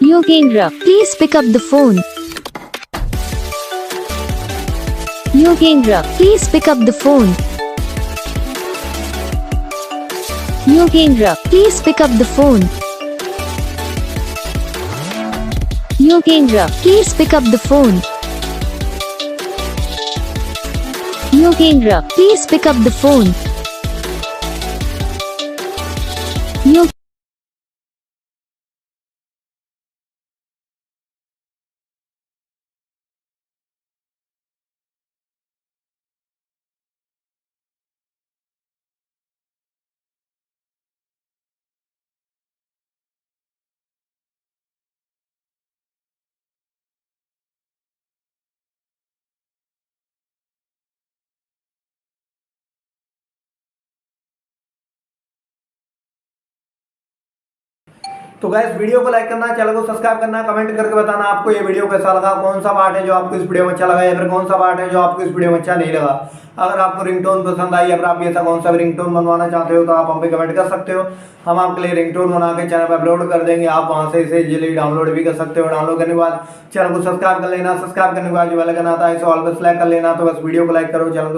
Yogendra, please pick up the phone. Yogendra, please pick up the phone. Yogendra, please pick up the phone. Yogendra, please pick up the phone. Yogendra, please pick up the phone. Yo तो guys video को like करना, channel को subscribe करना, comment करके बताना आपको ये video कैसा लगा, कौन सा पार्ट है जो आपको इस वीडियो में अच्छा लगा या फिर कौन सा पार्ट है जो आपको इस वीडियो में अच्छा नहीं लगा। अगर आपको रिंगटोन पसंद आई या फिर आप ऐसा कौन सा भी रिंगटोन बनवाना चाहते हो तो आप हम पे कमेंट कर सकते हो। हम आपके लिए रिंगटोन बना के चैनल पर अपलोड कर देंगे, आप वहां से इसे इजीली डाउनलोड भी कर सकते हो। डाउनलोड करने के बाद चैनल को सब्सक्राइब कर लेना, सब्सक्राइब करने के बाद जो बेल आइकन आता है इसे ऑल पे सेलेक्ट कर लेना। तो बस वीडियो को लाइक करो, चैनल को